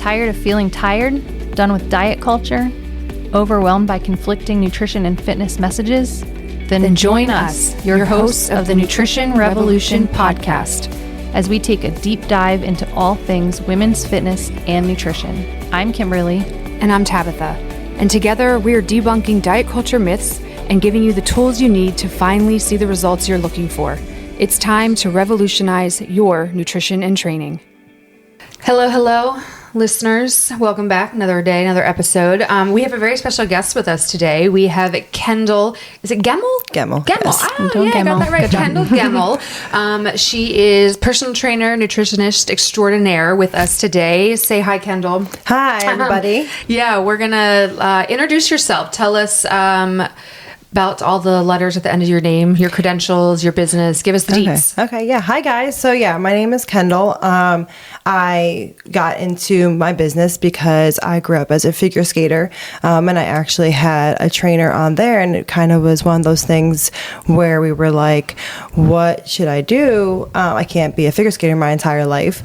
tired of feeling tired? Done with diet culture? Overwhelmed by conflicting nutrition and fitness messages? Then join us, your hosts of the Nutrition Revolution podcast, as we take a deep dive into all things women's fitness and nutrition. I'm Kimberly. And I'm Tabitha. And together we are debunking diet culture myths and giving you the tools you need to finally see the results you're looking for. It's time to revolutionize your nutrition and training. Hello, listeners. Welcome back. Another day, another episode. We have a very special guest with us today. We have Kendall. Is it Gemmill? Gemmill. Yes. Kendall I got Gemmill. that right. Kendall Gemmill. She is personal trainer, nutritionist extraordinaire with us today. Say hi, Kendall. Hi, everybody. We're going to introduce yourself. Tell us about all the letters at the end of your name, your credentials, your business. Give us the deets. Okay. Yeah. Hi, guys. So, my name is Kendall. I got into my business because I grew up as a figure skater, and I actually had a trainer on there, and it kind of was one of those things where we were like, what should I do? I can't be a figure skater my entire life.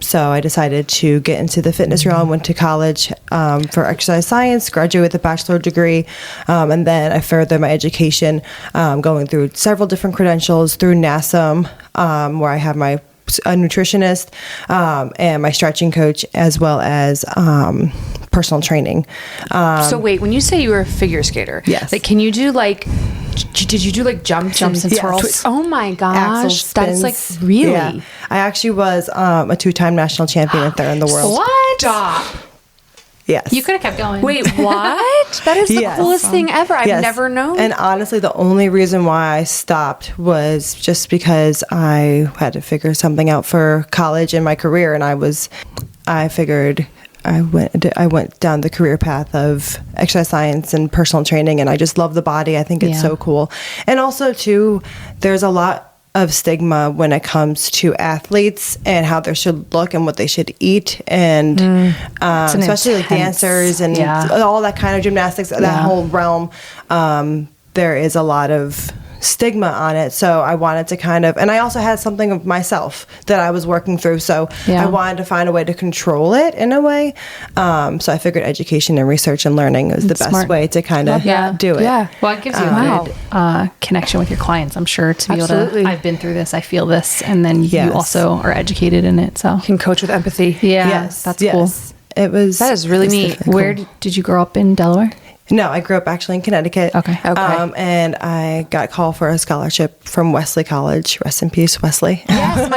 So I decided to get into the fitness realm, went to college for exercise science, graduated with a bachelor's degree, and then I furthered my education going through several different credentials through NASM, where I have my a nutritionist and my stretching coach, as well as personal training. So wait, when you say you were a figure skater, yes, like can you do did you do like jumps and twirls? Oh my gosh, axle spins. that's like really. Yeah. I actually was a 2-time national champion out there in the world. What? Stop. Yes. You could have kept going. Wait, what? That is the Yes. coolest thing ever. I've Yes. never known. And honestly, the only reason why I stopped was just because I had to figure something out for college and my career. And I figured I went down the career path of exercise science and personal training. And I just love the body. I think it's so cool. And also too, there's a lot of stigma when it comes to athletes and how they should look and what they should eat, and especially like dancers and all that kind of gymnastics, that whole realm. There is a lot of stigma on it, so I wanted to and I also had something of myself that I was working through, so I wanted to find a way to control it in a way. So I figured education and research and learning is the best way to do it. Yeah. Well, it gives you a good connection with your clients, I'm sure, to be able to, I've been through this, I feel this, and then you also are educated in it. So you can coach with empathy. Yeah. Yes. That's cool. That is really neat. Where did you grow up in Delaware? No, I grew up actually in Connecticut. Okay. And I got called for a scholarship from Wesley College. Rest in peace, Wesley. Yes,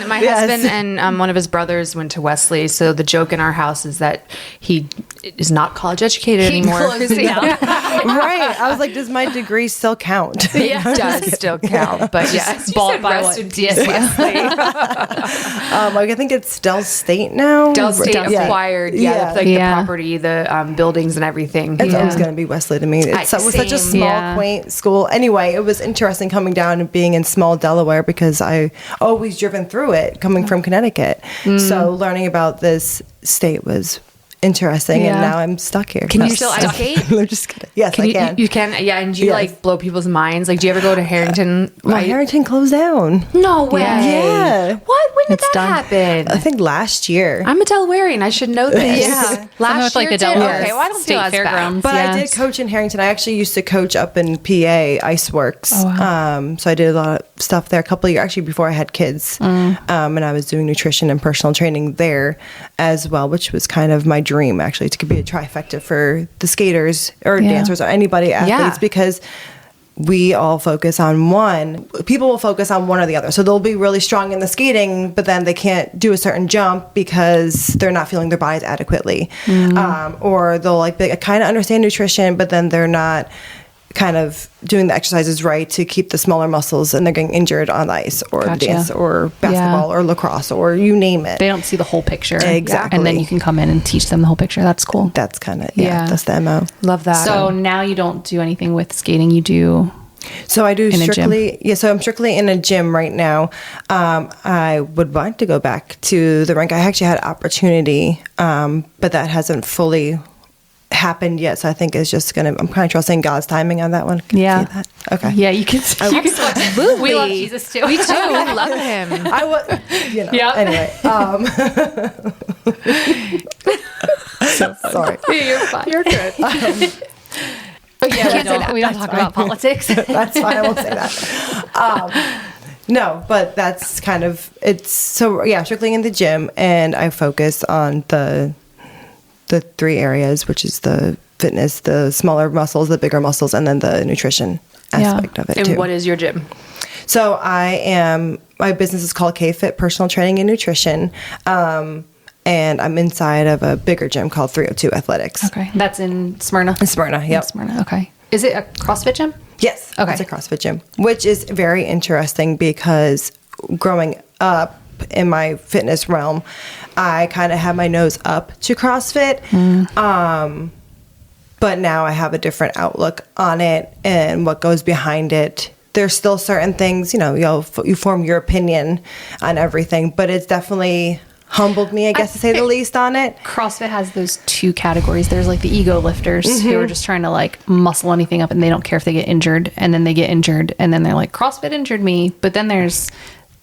my husband and one of his brothers went to Wesley. So the joke in our house is that he is not college educated anymore. Right. I was like, does my degree still count? Yeah, it does still count. But yes, bought by rest in peace, Wesley. I think it's Dell State now. Dell State acquired, the property, the buildings and everything. It's always going to be Wesley to me. It was such a small, quaint school. Anyway, it was interesting coming down and being in small Delaware because I always driven through it coming from Connecticut. So learning about this state was interesting, and now I'm stuck here. Can you still ice skate? I'm just kidding. Yes, I can. You can, yeah. And do you like blow people's minds? Like, do you ever go to Harrington? Harrington closed down. No way. Yeah. What? When did that happen? I think last year. I'm a Delawarean. I should know this. Yeah. Last year, like the Delaware Okay, well, I don't State feel as Fairgrounds. bad. But I did coach in Harrington. I actually used to coach up in PA, Iceworks. Oh, wow. So I did a lot of stuff there a couple of years, actually before I had kids. And I was doing nutrition and personal training there as well, which was kind of my dream, actually, to be a trifecta for the skaters or dancers or anybody, athletes, because we all focus on one. People will focus on one or the other. So they'll be really strong in the skating, but then they can't do a certain jump because they're not feeling their bodies adequately. Or they'll kind of understand nutrition, but then they're not kind of doing the exercises right to keep the smaller muscles, and they're getting injured on ice or dance or basketball or lacrosse or you name it. They don't see the whole picture. Exactly. And then you can come in and teach them the whole picture. That's cool. That's kind of, that's the MO. Love that. So now you don't do anything with skating. You do... So I do strictly, so I'm strictly in a gym right now. I would like to go back to the rink. I actually had opportunity, but that hasn't fully happened yet. So I think it's just I'm kind of trusting God's timing on that one. Can you see that? Okay. Yeah, you can. Absolutely. We love Jesus too. We do. We love him. Anyway. Sorry. You're fine. You're good. But yeah, we don't talk about politics. That's fine. I won't say that. No, but that's kind of, it's so, yeah, strictly in the gym, and I focus on the 3 areas, which is the fitness, the smaller muscles, the bigger muscles, and then the nutrition aspect of it And too. what is your gym? So my business is called KFit Personal Training and Nutrition. And I'm inside of a bigger gym called 302 Athletics. Okay. That's in Smyrna? In Smyrna, yep. In Smyrna, okay. Is it a CrossFit gym? Yes. Okay. It's a CrossFit gym, which is very interesting because growing up in my fitness realm, I kind of had my nose up to CrossFit. But now I have a different outlook on it and what goes behind it. There's still certain things, you form your opinion on everything, but it's definitely humbled me, I guess, to say the least, on it. CrossFit has those 2 categories. There's like the ego lifters who are just trying to like muscle anything up and they don't care if they get injured, and then they get injured and then they're like, CrossFit injured me. But then there's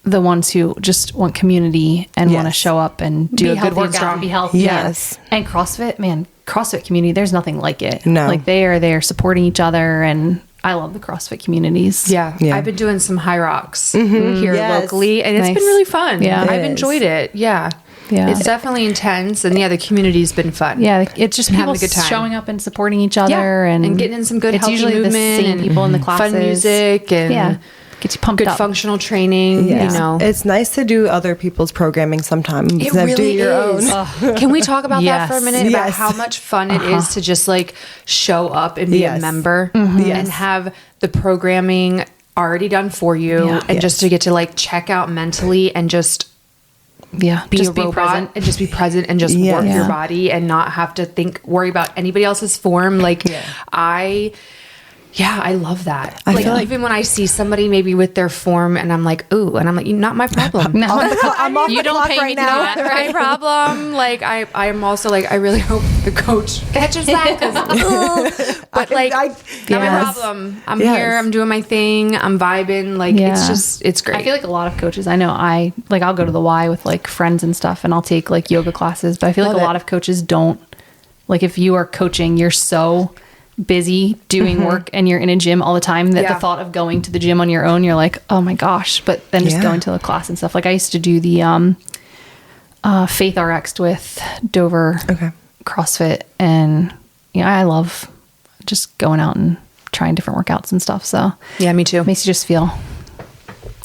the ones who just want community and want to show up and do a good workout and be healthy. Yes. And CrossFit community, there's nothing like it. No. Like they are there supporting each other, and I love the CrossFit communities. Yeah. I've been doing some high rocks here Yes. locally, and Nice. it's been really fun. Yeah. I've It enjoyed it. Yeah. Yeah. It's definitely intense, and the community's been fun. Yeah, it's just And people having a good time. showing up and supporting each other, Yeah. and getting in some good it's healthy usually movement the same and people in the classes. fun music and gets you pumped good up. functional training. Yeah. It's nice to do other people's programming sometimes. It instead of do really your is. own. Can we talk about that for a Yes. minute? About Yes. how much fun it is to just like show up and be a Yes. member Yes. and have the programming already done for you, Yeah. and just to get to like check out mentally and just be just a robot present. and just be present and just Yes. work your Yeah. body and not have to worry about anybody else's form. Like I love that. I Like feel like- even when I see somebody maybe with their form and I'm like, ooh, and I'm like, not my problem. No, I'm off you the don't clock pay right me to now. do that. Not my problem. Like I'm also like, I really hope the coach catches that. But like, not my Yes. problem. I'm Yes. here. I'm doing my thing. I'm vibing. Like it's great. I feel like a lot of coaches, I know I'll go to the Y with like friends and stuff, and I'll take like yoga classes, but I feel like Love a it. lot of coaches don't, like if you are coaching, you're so busy doing work and you're in a gym all the time that the thought of going to the gym on your own, you're like, oh my gosh. But then just going to the class and stuff. Like I used to do the Faith RX with Dover CrossFit, and I love just going out and trying different workouts and stuff. So yeah, me too. it makes you just feel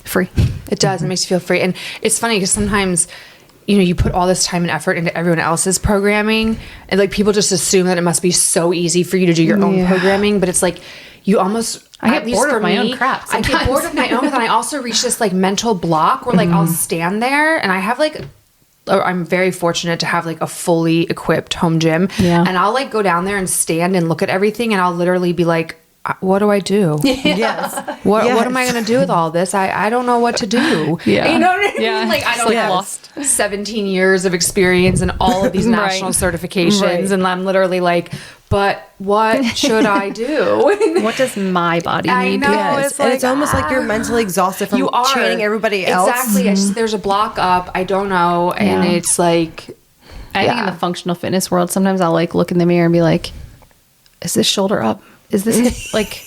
free. It does. It makes you feel free. And it's funny because sometimes, you put all this time and effort into everyone else's programming, and like people just assume that it must be so easy for you to do your own programming. But it's like you almost, I get at least bored for of my me, own crap I get sometimes. bored of my own, but then I also reach this like mental block where like I'll stand there, and I have I'm very fortunate to have like a fully equipped home gym. Yeah. And I'll like go down there and stand and look at everything, and I'll literally be like, what do I do? Yes. What Yes. am I going to do with all this? I don't know what to do. Yeah. You know what I mean? Yeah. Like I It's don't like have lost. 17 years of experience and all of these national certifications. Right. And I'm literally like, but what should I do? What does my body I need? know. Yes. It's And it's like, almost like you're mentally exhausted from you are training everybody else. Exactly. There's a block up. I don't know. And Yeah. it's like, I think in the functional fitness world, sometimes I'll like look in the mirror and be like, is this shoulder up? Is this hip? Like,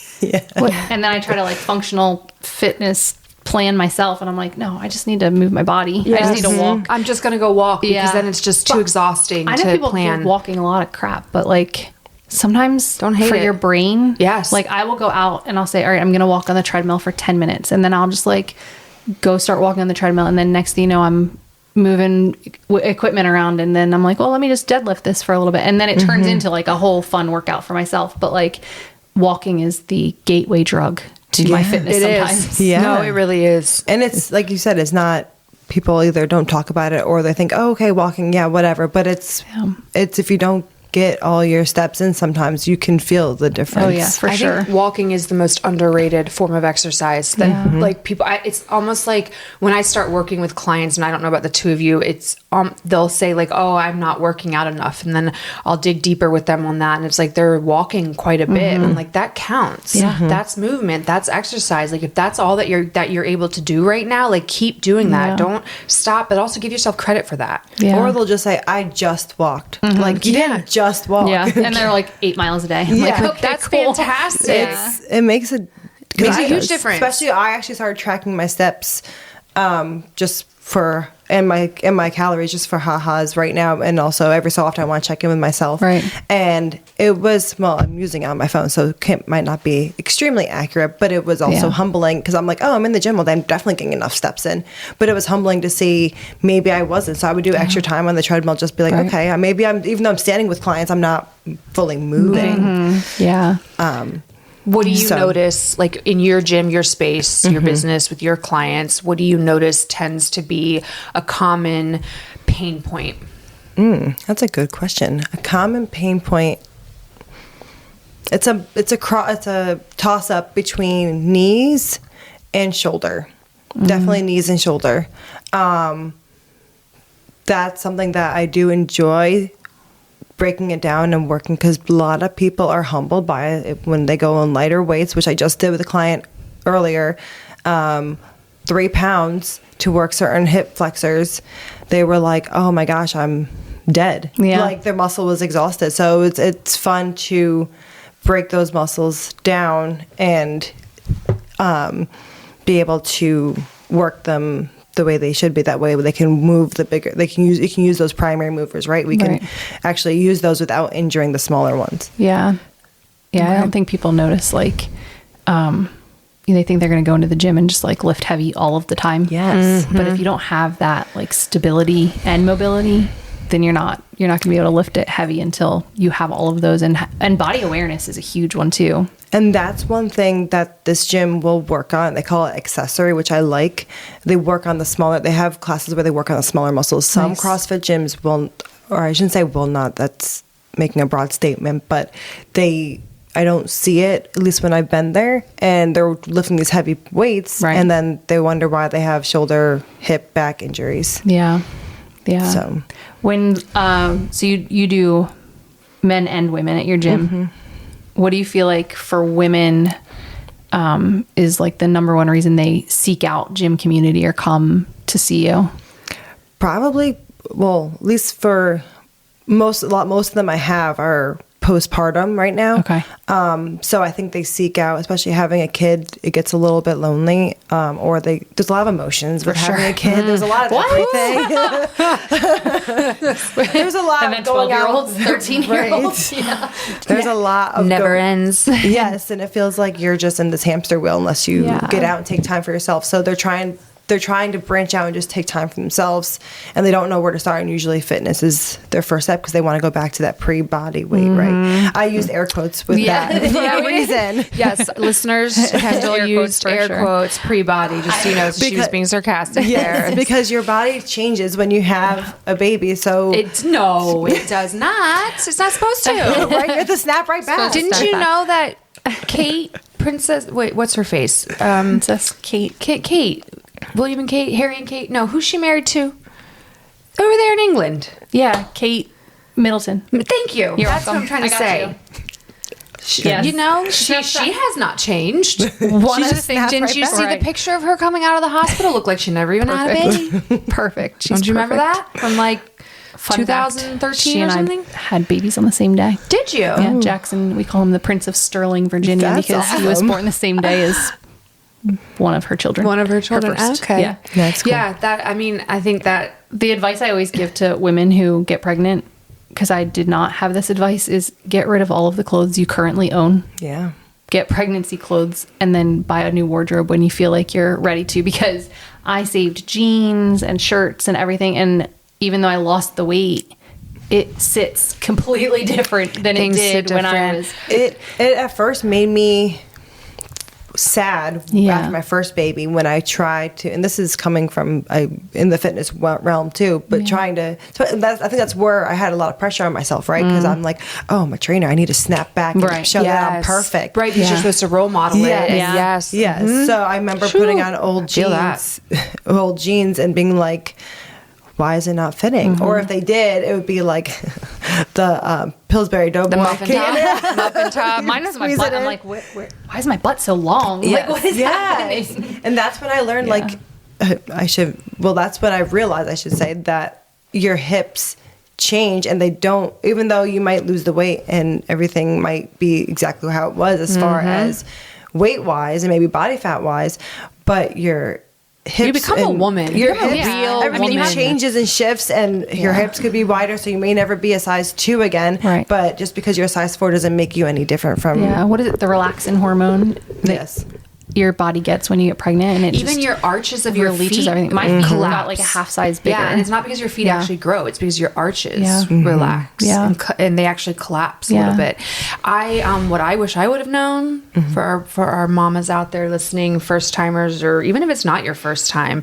what? And then I try to like functional fitness plan myself, and I'm like, no, I just need to move my body. I just need to walk. I'm just going to go walk because Yeah. then it's just too exhausting I know to people plan. give walking a lot of crap, but like sometimes Don't hate for it. your brain. Yes. Like I will go out and I'll say, all right, I'm going to walk on the treadmill for 10 minutes. And then I'll just like go start walking on the treadmill. And then next thing you know, I'm moving equipment around. And then I'm like, well, let me just deadlift this for a little bit. And then it turns into like a whole fun workout for myself. But like walking is the gateway drug to my fitness It sometimes. is. Yeah. No, it really is. And it's like you said, it's not, people either don't talk about it or they think, oh, okay, walking, yeah, whatever. But it's if you don't get all your steps in, sometimes you can feel the difference. Oh, yeah, for sure. I think walking is the most underrated form of exercise that like people, it's almost like when I start working with clients, and I don't know about the two of you, it's, they'll say like, oh, I'm not working out enough. And then I'll dig deeper with them on that. And it's like, they're walking quite a bit. And I'm like, that counts. Yeah. That's movement. That's exercise. Like if that's all that you're able to do right now, like keep doing that. Don't stop, but also give yourself credit for that. Yeah. Or they'll just say, I just walked. Like you didn't just walk. Yeah. And they're like 8 miles a day. I'm like, okay, that's cool. fantastic. It makes a huge difference. Especially, I actually started tracking my steps, just for and my calories just for ha-has right now, and also every so often I want to check in with myself. Right. And it was, well, I'm using it on my phone, so it might not be extremely accurate, but it was also humbling because I'm like, oh, I'm in the gym all day, I'm definitely getting enough steps in. But it was humbling to see maybe I wasn't, so I would do extra time on the treadmill, just be like, okay, maybe even though I'm standing with clients, I'm not fully moving. Yeah. What do you notice, like in your gym, your space, your business, with your clients, what do you notice tends to be a common pain point? That's a good question. A common pain point. It's a toss up between knees and shoulder. Definitely knees and shoulder. That's something that I do enjoy, breaking it down and working, because a lot of people are humbled by it when they go on lighter weights, which I just did with a client earlier. 3 pounds to work certain hip flexors. They were like, oh my gosh, I'm dead. Yeah. Like their muscle was exhausted. So it's fun to break those muscles down and be able to work them the way they should be. That way they can move the bigger, you can use those primary movers, right? We can actually use those without injuring the smaller ones. Yeah. I don't think people notice, like, they think they're going to go into the gym and just like lift heavy all of the time. Yes. But if you don't have that like stability and mobility, then you're not going to be able to lift it heavy until you have all of those. And body awareness is a huge one too. And that's one thing that this gym will work on. They call it accessory, which I like. They work on they have classes where they work on the smaller muscles. Some CrossFit gyms will, or I shouldn't say will not, that's making a broad statement, but I don't see it, at least when I've been there, and they're lifting these heavy weights, and then they wonder why they have shoulder, hip, back injuries. Yeah. So when, so you do men and women at your gym. What do you feel like for women is like the number one reason they seek out gym community or come to see you? Probably, well, at least for most of them I have are postpartum right now. Okay. So I think they seek out, especially having a kid, it gets a little bit lonely, or there's a lot of emotions with having a kid. There's a lot of everything. There's a lot and then 12-year-olds, 13-year-olds. Yeah. There's a lot of never ends. Yes, and it feels like you're just in this hamster wheel unless you get out and take time for yourself. So they're trying to branch out and just take time for themselves, and they don't know where to start, and usually fitness is their first step because they want to go back to that pre-body weight, right? I used air quotes with that for a reason. Yes, listeners, Kendall used air quotes pre-body, just so you know, she was being sarcastic there. Because your body changes when you have a baby, so... it does not. It's not supposed to. Right? You have to snap right back. Didn't you know that Kate, what's her face? Princess Kate. William and Kate, Harry and Kate. No, who's she married to? Over there in England. Yeah, Kate Middleton. Thank you. That's what I'm trying to say. Yes. You know, she has not changed. One of the things. Didn't you see the picture of her coming out of the hospital? Looked like she never even had a baby. Perfect. Don't you remember that from like 2013 or something? I had babies on the same day. Did you? Yeah, Jackson. We call him the Prince of Sterling, Virginia, because he was born the same day as one of her children. Okay. Yeah. That's cool. Yeah, I think that the advice I always give to women who get pregnant, because I did not have this advice, is get rid of all of the clothes you currently own. Yeah. Get pregnancy clothes and then buy a new wardrobe when you feel like you're ready to, because I saved jeans and shirts and everything, and even though I lost the weight, it sits completely different than it did when I was... It at first made me sad after my first baby when I tried to, and this is coming from in the fitness realm too, but trying to, I think that's where I had a lot of pressure on myself, right? Because I'm like, oh, I'm a trainer, I need to snap back and show that I'm perfect. Right, because you're supposed to role model it. Yes. Mm-hmm. So I remember putting on old jeans and being like, why is it not fitting? Mm-hmm. Or if they did, it would be like the Pillsbury Doughboy. The muffin top. Muffin top. Mine was my butt. I'm like, why is my butt so long? Yes. Like, what is happening? And that's when I learned, that's when I realized, I should say, that your hips change and they don't, even though you might lose the weight and everything might be exactly how it was as far as weight-wise and maybe body fat-wise, but your hips, you become a woman. Your hips, real everything woman. Changes and shifts, and your hips could be wider, so you may never be a size 2 again. Right. But just because you're a size 4 doesn't make you any different from. Yeah. What is it? The relaxin hormone. Yes. Your body gets when you get pregnant, and it even just your arches of your releases feet. everything. My feet got like a half size bigger. Yeah, and it's not because your feet actually grow; it's because your arches relax. Yeah. And they actually collapse a little bit. What I wish I would have known for our mamas out there listening, first timers, or even if it's not your first time.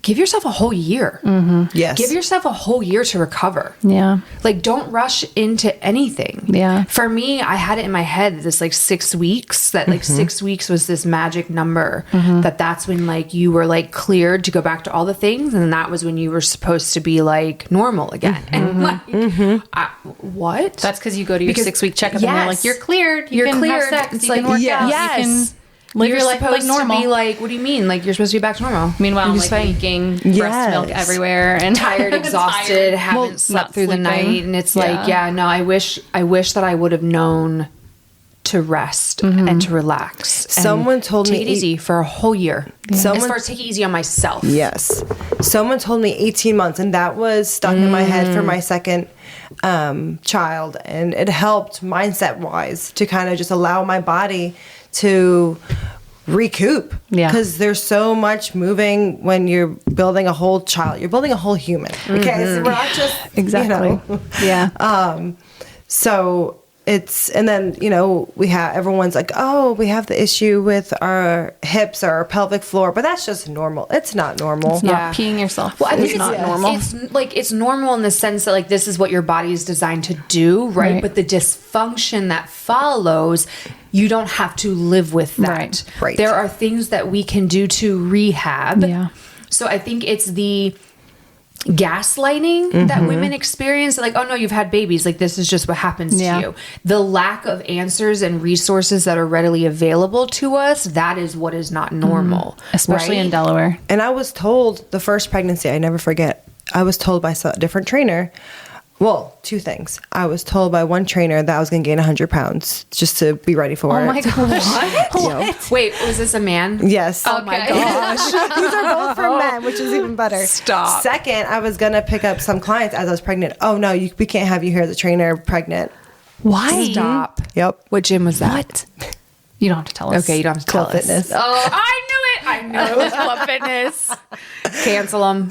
Give yourself a whole year. Mm-hmm. Yes. Give yourself a whole year to recover. Yeah. Like, don't rush into anything. Yeah. For me, I had it in my head this 6 weeks, that 6 weeks was this magic number, that's when you were cleared to go back to all the things. And that was when you were supposed to be normal again. And what? That's because you go to your 6-week checkup and they're like, you're cleared. You can have sex. It's you can work out. Yes. You can live your life like normal. To be what do you mean? You're supposed to be back to normal. Meanwhile, I'm leaking breast milk everywhere and tired, exhausted, haven't slept through the night, and it's I wish that I would have known to rest and to relax. Someone told me take it easy for a whole year. Yeah. As far as take it easy on myself. Yes. Someone told me 18 months, and that was stuck in my head for my second child, and it helped mindset wise to kind of just allow my body to recoup, because there's so much moving when you're building a whole child. You're building a whole human. Okay, so we're not just so it's, and then we have, everyone's like, oh, we have the issue with our hips or our pelvic floor, but that's just normal. It's not normal. It's not peeing yourself. Well, I think it's not normal. It's normal in the sense that this is what your body is designed to do, right? But the dysfunction that follows, you don't have to live with that. Right. There are things that we can do to rehab. Yeah. So I think it's the gaslighting that women experience, oh no, you've had babies, this is just what happens to you. The lack of answers and resources that are readily available to us, that is what is not normal, especially in Delaware. And I was told the first pregnancy, I never forget, I was told by a different trainer, well, 2 things. I was told by one trainer that I was going to gain 100 pounds just to be ready for it. Oh my gosh. What? Wait, was this a man? Yes. Oh my gosh. These are both for men, which is even better. Stop. Second, I was going to pick up some clients as I was pregnant. Oh no, we can't have you here as a trainer pregnant. Why? Stop. Yep. What gym was that? What? You don't have to tell us. Okay, you don't have to tell Club us. Fitness. Oh, I knew it. I knew it was Club Fitness. Cancel them.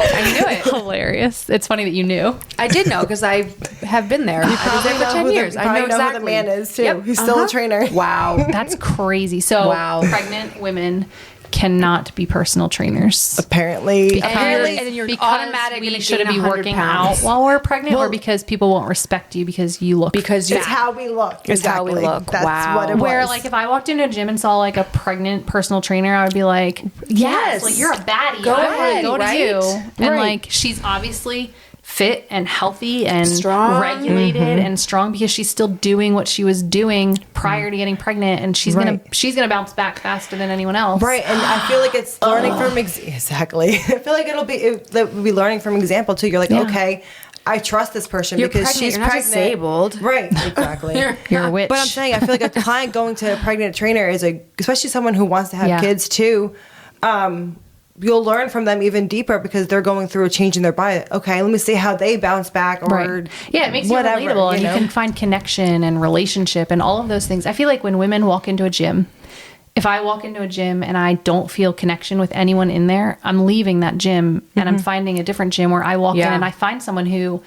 I knew it. Hilarious. It's funny that you knew. I did know because I have been there. I was there for 10 years. I know exactly who the man is too. Yep. He's still a trainer. Wow. That's crazy. So pregnant women cannot be personal trainers. Apparently. And you're automatically we shouldn't be working out while we're pregnant, or because people won't respect you because you look it's how we look. It's how we look. That's what it was. Where if I walked into a gym and saw a pregnant personal trainer, I would be like, yes, you're a baddie. Go ahead. Go to you. And she's obviously fit and healthy and strong, regulated and strong, because she's still doing what she was doing prior to getting pregnant, and she's gonna bounce back faster than anyone else. Right. And I feel like it's learning from exactly. I feel like it will be learning from example too. You're like, okay, I trust this person because she's you're not disabled. Right. Exactly. You're a witch. But I'm saying, I feel like a client going to a pregnant trainer is especially someone who wants to have kids too. You'll learn from them even deeper because they're going through a change in their body. Okay, let me see how they bounce back, or it makes you relatable, and you can find connection and relationship and all of those things. I feel like when women walk into a gym, if I walk into a gym and I don't feel connection with anyone in there, I'm leaving that gym and I'm finding a different gym where I walk in and I find someone who,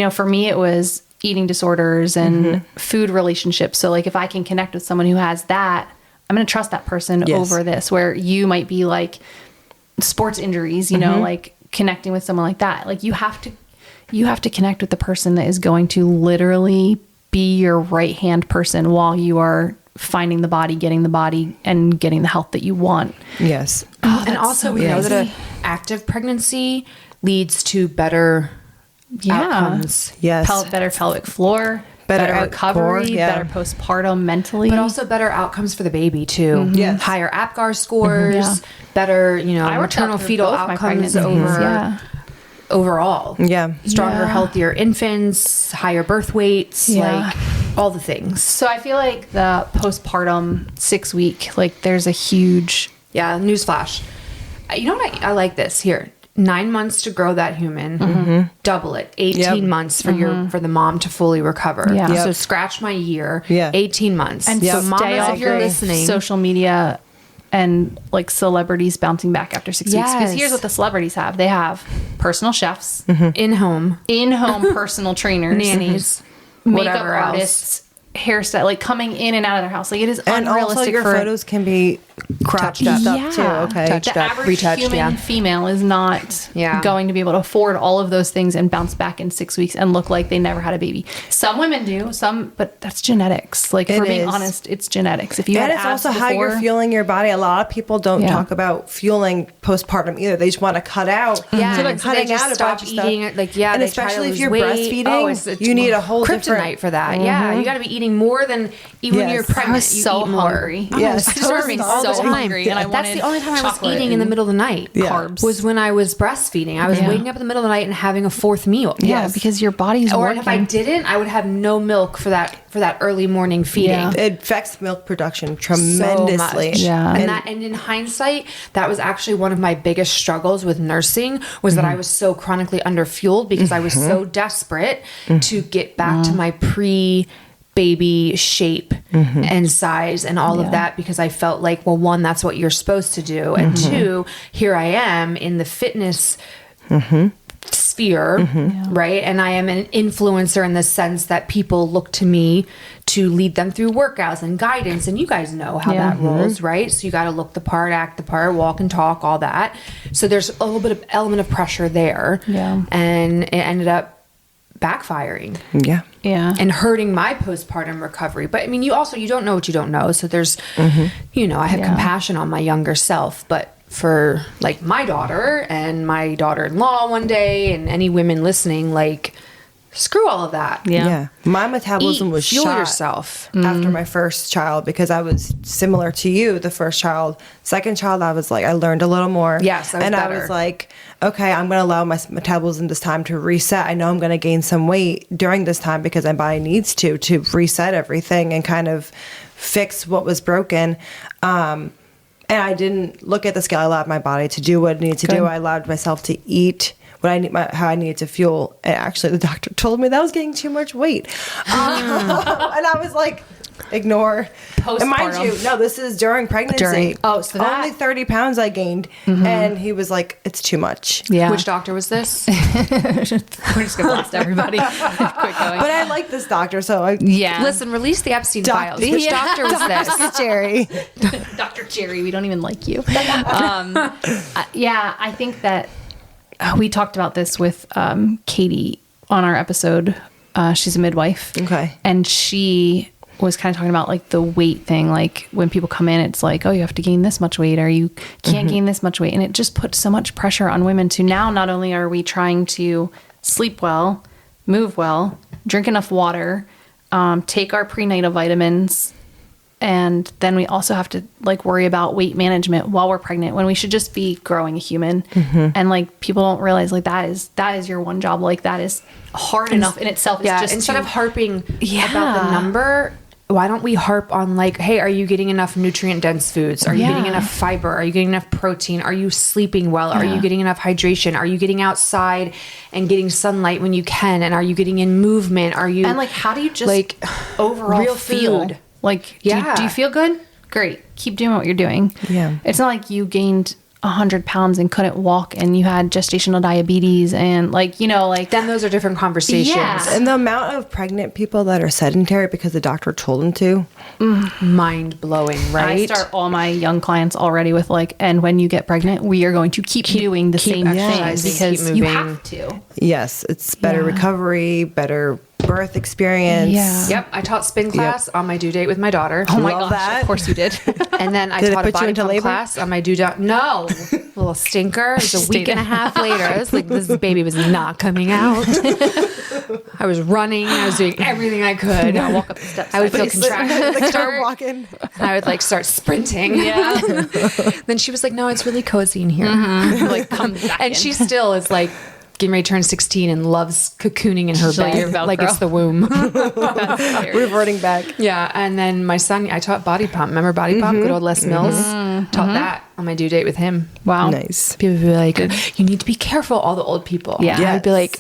for me, it was eating disorders and food relationships. So like if I can connect with someone who has that, I'm going to trust that person over this, where you might be like sports injuries, you know, like connecting with someone like that. Like you have to connect with the person that is going to literally be your right hand person while you are finding the body, getting the health that you want. Yes. And also we know that an active pregnancy leads to better outcomes. Yes. Better pelvic floor, better recovery, better postpartum mentally. But also better outcomes for the baby too. Yes. Higher APGAR scores, better, maternal fetal outcomes overall. Yeah. Stronger, healthier infants, higher birth weights, like all the things. So I feel like the postpartum 6-week, like there's a huge... Yeah, newsflash. You know what? I like this. Here, 9 months to grow that human. Double it. 18 months for for the mom to fully recover. Yeah. So scratch my year. 18 months. And so mamas, stay off if you're listening, social media and like celebrities bouncing back after 6 weeks. Because here's what the celebrities have. They have personal chefs, in-home personal trainers, nannies, makeup whatever artists, hairstyle, like coming in and out of their house. Like it is unrealistic. And also your photos can be cropped up too. Okay. Touched the up, average retouched, human female is not going to be able to afford all of those things and bounce back in 6 weeks and look like they never had a baby. Some women do, but that's genetics. Like if we're being honest, it's genetics. If you and it's also how you're fueling your body. A lot of people don't talk about fueling postpartum either. They just want to cut out. Yeah, so like cutting out a bunch of eating. stuff. Like and especially if you're breastfeeding, you need a whole kryptonite different for that. Yeah, you got to be eating more than even when you're pregnant. I was so hungry. Yes, I was so hungry, and I that's the only time I was eating in the middle of the night. Carbs was when I was breastfeeding. I was waking up in the middle of the night and having a fourth meal. Yeah, because your body's working. Or if I didn't, I would have no milk for that early morning feeding. Yeah. It affects milk production tremendously. So much. And in hindsight, that was actually one of my biggest struggles with nursing was that I was so chronically underfueled because I was so desperate to get back to my pre-baby shape and size and all of that, because I felt like, well, one, that's what you're supposed to do. And two, here I am in the fitness sphere, right? And I am an influencer in the sense that people look to me to lead them through workouts and guidance. And you guys know how that rolls, right? So you got to look the part, act the part, walk and talk, all that. So there's a little bit of element of pressure there. Yeah. And it ended up backfiring. Yeah. And hurting my postpartum recovery. But I mean, you don't know what you don't know. So there's, I have compassion on my younger self, but for like my daughter and my daughter-in-law one day and any women listening, like screw all of that. Yeah. My metabolism was fuel shot yourself after my first child because I was similar to you, the first child. Second child, I was like, I learned a little more. Yes, I was like, okay, I'm going to allow my metabolism this time to reset. I know I'm going to gain some weight during this time because my body needs to reset everything and kind of fix what was broken. And I didn't look at the scale. I allowed my body to do what it needed to do. I allowed myself to eat what I need, how I needed to fuel. And actually, the doctor told me that I was getting too much weight. And I was like, ignore. Postpartum. And mind you, no, this is during pregnancy. So only 30 pounds I gained. And he was like, it's too much. Yeah. Which doctor was this? We're just going to blast everybody. Quick going. But I like this doctor, so Listen, release the Epstein files. Which doctor was this? Dr. Jerry. Dr. Jerry, we don't even like you. I think that we talked about this with Katie on our episode. She's a midwife. Okay. And she was kind of talking about like the weight thing. Like when people come in, it's like, oh, you have to gain this much weight or you can't gain this much weight. And it just puts so much pressure on women to now, not only are we trying to sleep well, move well, drink enough water, take our prenatal vitamins, and then we also have to like worry about weight management while we're pregnant when we should just be growing a human. And like people don't realize like that is your one job. Like that is hard enough in itself. It's just instead of harping about the number, why don't we harp on like, hey, are you getting enough nutrient dense foods? Are you getting enough fiber? Are you getting enough protein? Are you sleeping well? Are you getting enough hydration? Are you getting outside and getting sunlight when you can? And are you getting in movement? Are you, and like, how do you just like overall real feel? Like, do you feel good? Great. Keep doing what you're doing. Yeah. It's not like you gained 100 pounds and couldn't walk and you had gestational diabetes and like, you know, like then those are different conversations. Yeah. And the amount of pregnant people that are sedentary because the doctor told them to. Mind blowing, right? I start all my young clients already with like, and when you get pregnant, we are going to keep doing the same thing because you have to. Yes. It's better recovery, better birth experience. Yeah. Yep. I taught spin class on my due date with my daughter. Oh my Love gosh, that. of course you did. And then I Did it taught a put you body into pump labor? class on my due date. No, little stinker. It was a week and a half later. I was like, this baby was not coming out. I was running. I was doing everything I could. I walk up the steps. I would feel contracted. Like start walking. I would like start sprinting. Yeah. Then she was like, no, it's really cozy in here. Like come back And in. she still is like getting ready to turn 16 and loves cocooning in her She's like, bed "You're Velcro." like it's the womb. Reverting back. Yeah. And then my son, I taught body pump. Remember body pump? Good old Les Mills. Taught that on my due date with him. Wow. Nice. People would be like, you need to be careful, all the old people. Yeah. I'd be like,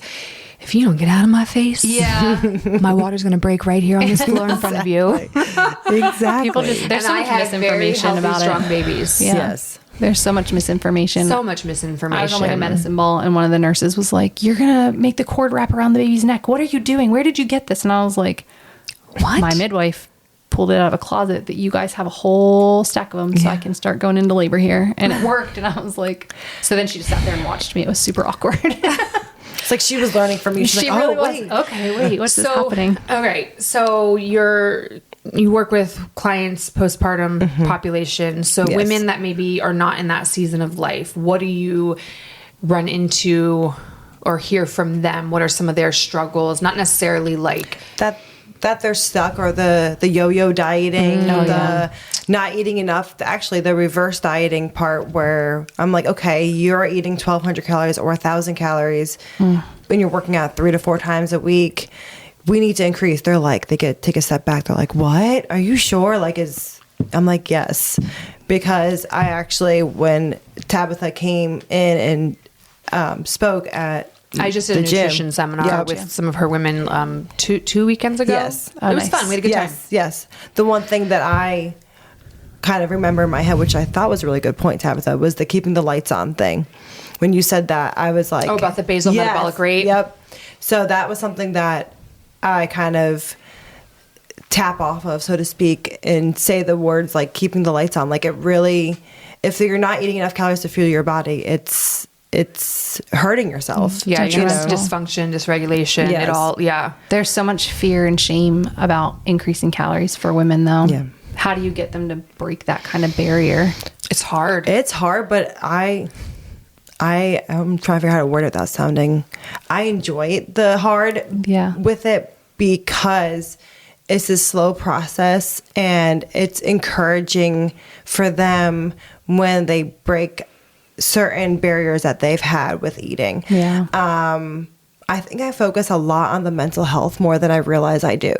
if you don't get out of my face, Yeah. my water's going to break right here on this floor in front of you. Exactly. People just, there's And so I much had misinformation very about healthy, strong it. babies. Yeah. Yes. There's so much misinformation. So much misinformation. I was on like a medicine ball and one of the nurses was like, you're going to make the cord wrap around the baby's neck. What are you doing? Where did you get this? And I was like, What? My midwife pulled it out of a closet that you guys have a whole stack of them so I can start going into labor here. And it worked. And I was like, so then she just sat there and watched me. It was super awkward. It's like she was learning from you. She's She like, really oh, was. wait. Okay, wait, what's this happening? Okay, so you work with clients postpartum population. So Yes. women that maybe are not in that season of life, what do you run into or hear from them? What are some of their struggles? Not necessarily like that they're stuck, or the yo-yo dieting, not eating enough. Actually, the reverse dieting part where I'm like, okay, you're eating 1,200 calories or 1,000 calories when you're working out 3 to 4 times a week. We need to increase. They're like, take a step back. They're like, what? Are you sure? Like, I'm like, yes, because I actually, when Tabitha came in and spoke at I just did a gym. nutrition seminar with some of her women 2 weekends ago. Yes. It was fun. We had a good time. Yes. The one thing that I kind of remember in my head, which I thought was a really good point, Tabitha, was the keeping the lights on thing. When you said that, I was like... Oh, about the basal metabolic rate? Yep. So that was something that I kind of tap off of, so to speak, and say the words like keeping the lights on. Like, it really... If you're not eating enough calories to fuel your body, it's hurting yourself. Yeah, you know, Detrimental. dysfunction, dysregulation, Yes. it all, There's so much fear and shame about increasing calories for women, though. Yeah. How do you get them to break that kind of barrier? It's hard. It's hard, but I'm trying to figure out how to word it without sounding... I enjoy the hard with it because it's a slow process, and it's encouraging for them when they break certain barriers that they've had with eating. Yeah. I think I focus a lot on the mental health more than I realize I do.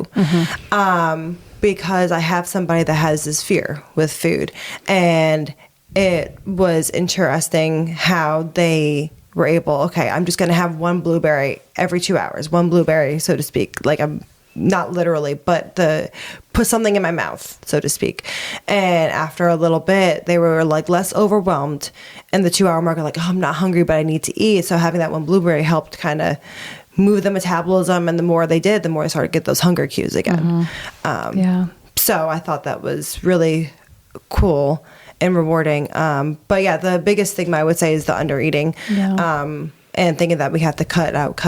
Because I have somebody that has this fear with food. And it was interesting how they were able, okay, I'm just going to have one blueberry every 2 hours, one blueberry, so to speak. Like, I'm not literally, but put something in my mouth, so to speak. And after a little bit, they were like less overwhelmed. And the 2 hour mark, like, oh, I'm not hungry, but I need to eat. So having that one blueberry helped kind of move the metabolism. And the more they did, the more I started to get those hunger cues again. So I thought that was really cool and rewarding. But yeah, the biggest stigma I would say is the under eating. And thinking that we have to cut out.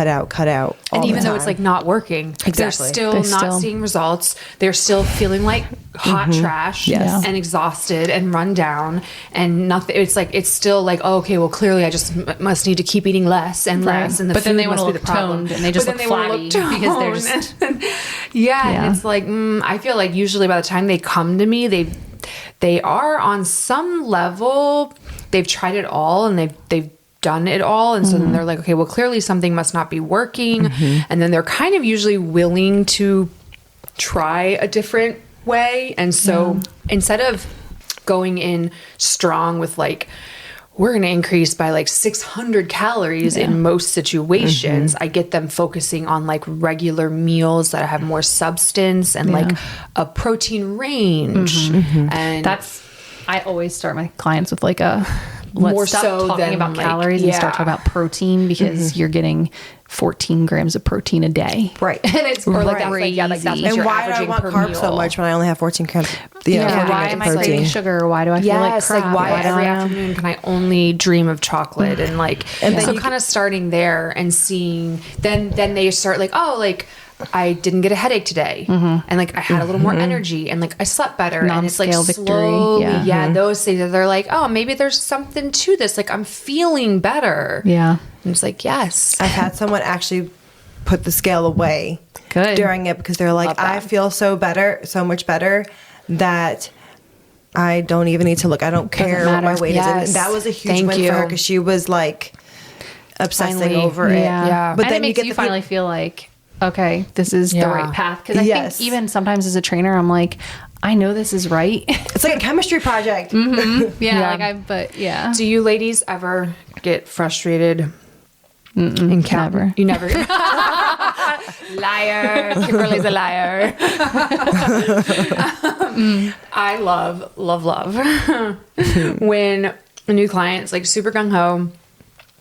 And even though it's like not working, they're still not seeing results. They're still feeling like hot trash and exhausted and run down and nothing. It's like, it's still like, oh, okay, well, clearly I just must need to keep eating less and less. And the but then food they want must to be look the problem. toned and they just But look then they wanna flabby because they're just... And it's like, I feel like usually by the time they come to me, they are on some level, they've tried it all and they've done it all, and so then they're like, okay, well, clearly something must not be working, and then they're kind of usually willing to try a different way. And so instead of going in strong with like, we're going to increase by like 600 calories in most situations, I get them focusing on like regular meals that have more substance and like a protein range. And I always start my clients with like a let's stop talking about calories and start talking about protein, because you're getting 14 grams of protein a day. Right. And it's or like that's like, that's what and you're why do I averaging want per carbs meal. so much when I only have 14 grams? Why am I craving sugar? Why do I feel like crap? Why every afternoon can I only dream of chocolate? And like, and so kind of starting there and seeing, then they start like, oh, like I didn't get a headache today, and like I had a little more energy, and like I slept better, and it's like slowly, those things that they're like, oh, maybe there's something to this. Like I'm feeling better. Yeah, and it's like, yes, I've had someone actually put the scale away during it, because they're like, I feel so much better that I don't even need to look. I don't care what my weight is. And that was a huge win for her, because she was like obsessing over it. Yeah. But and then it makes you finally feel like, okay, this is the right path. Because I think even sometimes as a trainer, I'm like, I know this is right. It's like a chemistry project. Yeah. Do you ladies ever get frustrated? Never. You never. Liar. Kimberly's a liar. I love when a new client's like super gung-ho,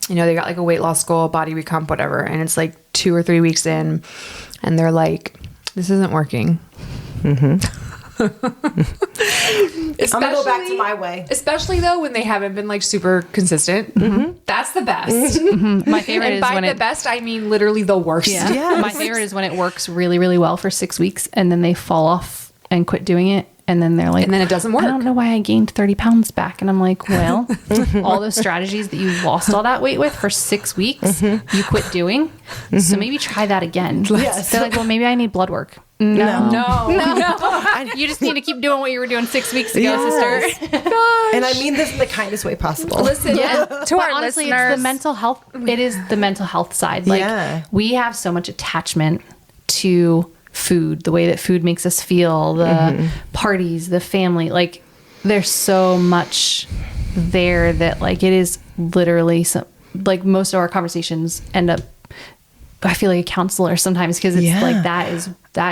you know, they got like a weight loss goal, body recomp, whatever, and it's like 2 or 3 weeks in, and they're like, this isn't working. I'm gonna go back to my way. Especially though when they haven't been like super consistent. That's the best. My favorite is when the best, I mean literally the worst. Yeah. My favorite is when it works really, really well for 6 weeks, and then they fall off and quit doing it. And then they're like, and then it doesn't work. I don't know why I gained 30 pounds back. And I'm like, well, all those strategies that you lost all that weight with for 6 weeks, you quit doing. So maybe try that again. Yes. They're like, well, maybe I need blood work. No. You just need to keep doing what you were doing 6 weeks ago, sister. And I mean this in the kindest way possible. Listen, to our honestly, listeners, it's the mental health. It is the mental health side. Like we have so much attachment to food, the way that food makes us feel, the parties, the family, like there's so much there that like it is literally like most of our conversations end up, I feel like a counselor sometimes, because it's like that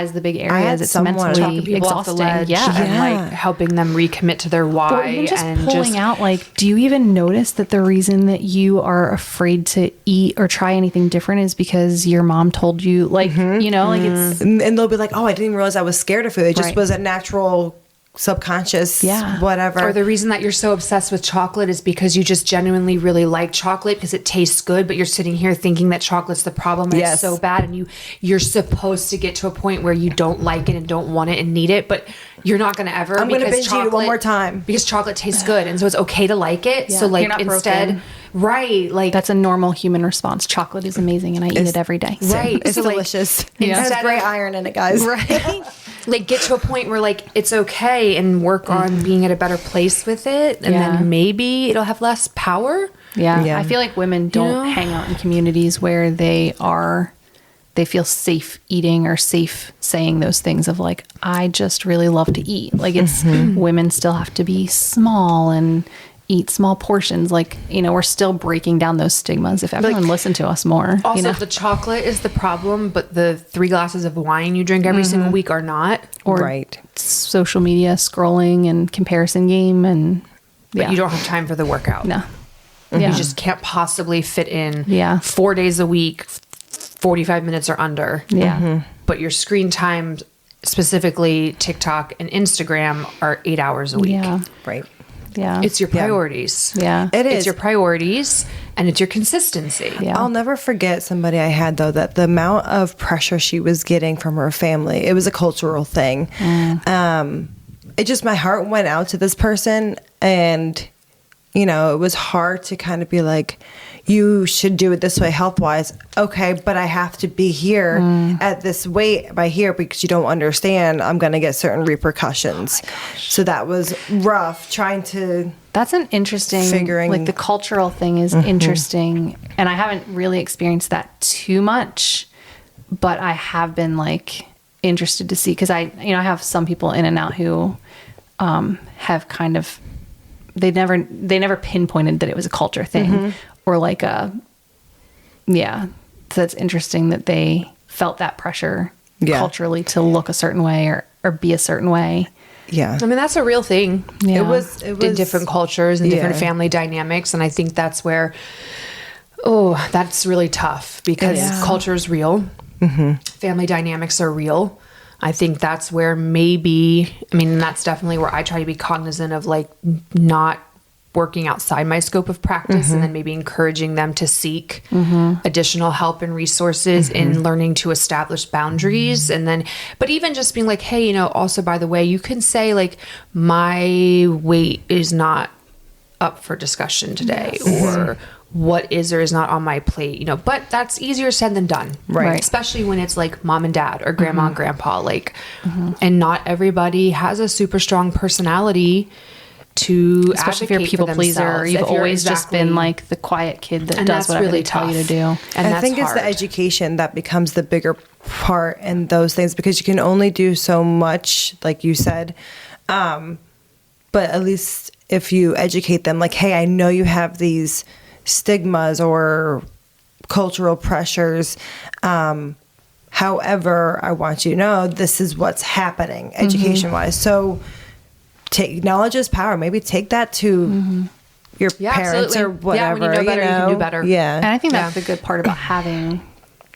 is the big area. It's mentally exhausting. And like helping them recommit to their why, or even just and pulling out like, do you even notice that the reason that you are afraid to eat or try anything different is because your mom told you, like, you know, like it's, and they'll be like, oh, I didn't even realize I was scared of food. It just was a natural subconscious whatever. Or the reason that you're so obsessed with chocolate is because you just genuinely really like chocolate because it tastes good, but you're sitting here thinking that chocolate's the problem and it's so bad, and you're supposed to get to a point where you don't like it and don't want it and need it, but you're not going to ever. I'm going to binge eat it one more time because chocolate tastes good, and so it's okay to like it. So like instead, like that's a normal human response. Chocolate is amazing, and I eat it every day. Right, it's delicious. It has great iron in it, guys. Right. Like get to a point where like it's okay, and work on being at a better place with it, and then maybe it'll have less power. I feel like women don't hang out in communities where they feel safe eating or safe saying those things of like, I just really love to eat. Like it's women still have to be small and eat small portions. Like, you know, we're still breaking down those stigmas. If everyone listened to us more. Also, you know? the chocolate is the problem, but the 3 glasses of wine you drink every single week are not. Or social media scrolling and comparison game, and but you don't have time for the workout. No. You just can't possibly fit in 4 days a week, 45 minutes or under. But your screen time, specifically TikTok and Instagram, are 8 hours a week. It's your priorities. It is. It's your priorities, and it's your consistency. I'll never forget somebody I had, though, that the amount of pressure she was getting from her family, it was a cultural thing. It just, my heart went out to this person, and, you know, it was hard to kind of be like, you should do it this way health-wise. Okay, but I have to be here at this weight by here because you don't understand. I'm going to get certain repercussions. So that was rough trying to... That's an interesting... Figuring... Like the cultural thing is interesting. And I haven't really experienced that too much, but I have been like interested to see, because I have some people in and out who have kind of... They never pinpointed that it was a culture thing. Or like so that's interesting that they felt that pressure culturally to look a certain way or be a certain way. Yeah. I mean, that's a real thing. Yeah. It was In different cultures and different family dynamics. And I think that's where, that's really tough because culture is real. Family dynamics are real. I think that's where that's definitely where I try to be cognizant of like not working outside my scope of practice and then maybe encouraging them to seek additional help and resources in learning to establish boundaries. And then, but even just being like, hey, also, by the way, you can say like, my weight is not up for discussion today, or what is or is not on my plate, but that's easier said than done. Right. Especially when it's like mom and dad or grandma and grandpa, like, and not everybody has a super strong personality to especially if you're a people pleaser, or you've always just been like the quiet kid that does whatever they tell you to do. And I think it's the education that becomes the bigger part in those things, because you can only do so much, like you said. But at least if you educate them, like, hey, I know you have these stigmas or cultural pressures. However, I want you to know this is what's happening education wise. So knowledge is power. Maybe take that to your parents or whatever. When you know better, you can do better. Yeah. And I think that's the good part about having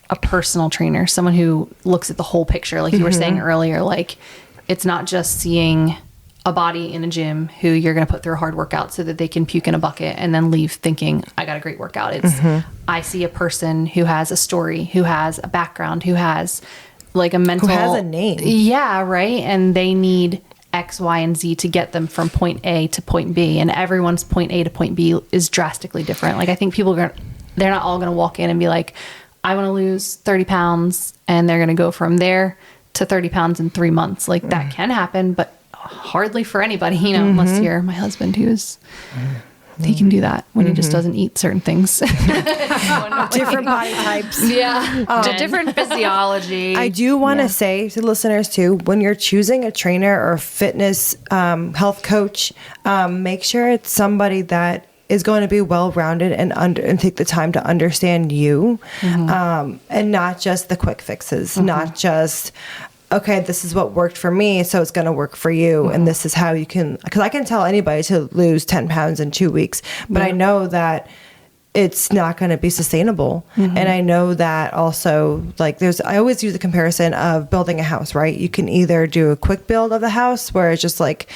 a personal trainer, someone who looks at the whole picture. Like you were saying earlier, like it's not just seeing a body in a gym who you're going to put through a hard workout so that they can puke in a bucket and then leave thinking, I got a great workout. It's, I see a person who has a story, who has a background, who has like a mental... Who has a name. Yeah, right? And they need X, Y, and Z to get them from point A to point B. And everyone's point A to point B is drastically different. Like I think people they're not all going to walk in and be like, I want to lose 30 pounds. And they're going to go from there to 30 pounds in 3 months. Like that can happen, but hardly for anybody, unless you're my husband, who's he can do that when he just doesn't eat certain things. Different body types. Yeah. Different physiology. I do want to say to listeners too, when you're choosing a trainer or a fitness health coach, make sure it's somebody that is going to be well-rounded and take the time to understand you, and not just the quick fixes, not just, okay, this is what worked for me, so it's going to work for you. And this is how you can, because I can tell anybody to lose 10 pounds in 2 weeks, but I know that it's not going to be sustainable. And I know that also, like I always use the comparison of building a house, right? You can either do a quick build of the house where it's just like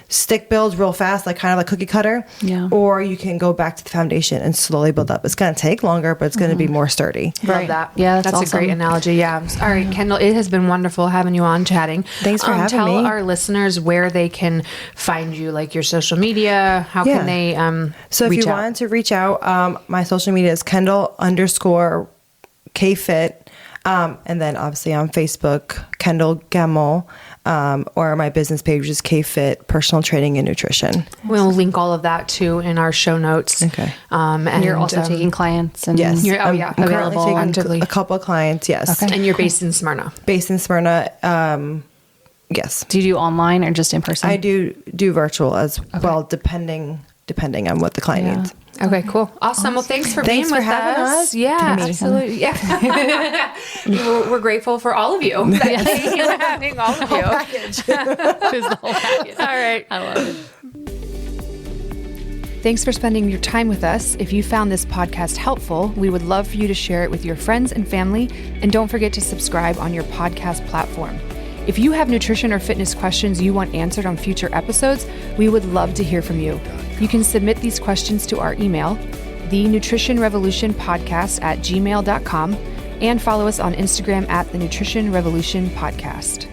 stick builds real fast, like kind of like cookie cutter, or you can go back to the foundation and slowly build up. It's going to take longer, but it's going to be more sturdy. Love that. Yeah, that's awesome. a great analogy. Yeah. All right, Kendall, it has been wonderful having you on, chatting. Thanks for having tell me. Tell our listeners where they can find you, like your social media. How can they So if reach you out? wanted to reach out, my social media is Kendall_KFit. And then obviously on Facebook, Kendall Gemmill, or my business page is KFit Personal Training and Nutrition. We'll link all of that too in our show notes. Okay. And you're also taking clients and Yes. I'm currently available taking actively. a couple of clients. Yes. And you're based in Smyrna. Based in Smyrna. Yes. Do you do online or just in person? I do virtual as well, depending on what the client needs. Okay, cool. Awesome. Well, thanks for being with having us. Yeah, absolutely. Yeah. we're grateful for all of you. Thank you for having all of you. It's the whole package. All right. I love it. Thanks for spending your time with us. If you found this podcast helpful, we would love for you to share it with your friends and family. And don't forget to subscribe on your podcast platform. If you have nutrition or fitness questions you want answered on future episodes, we would love to hear from you. You can submit these questions to our email, thenutritionrevolutionpodcast@gmail.com, and follow us on Instagram @thenutritionrevolutionpodcast.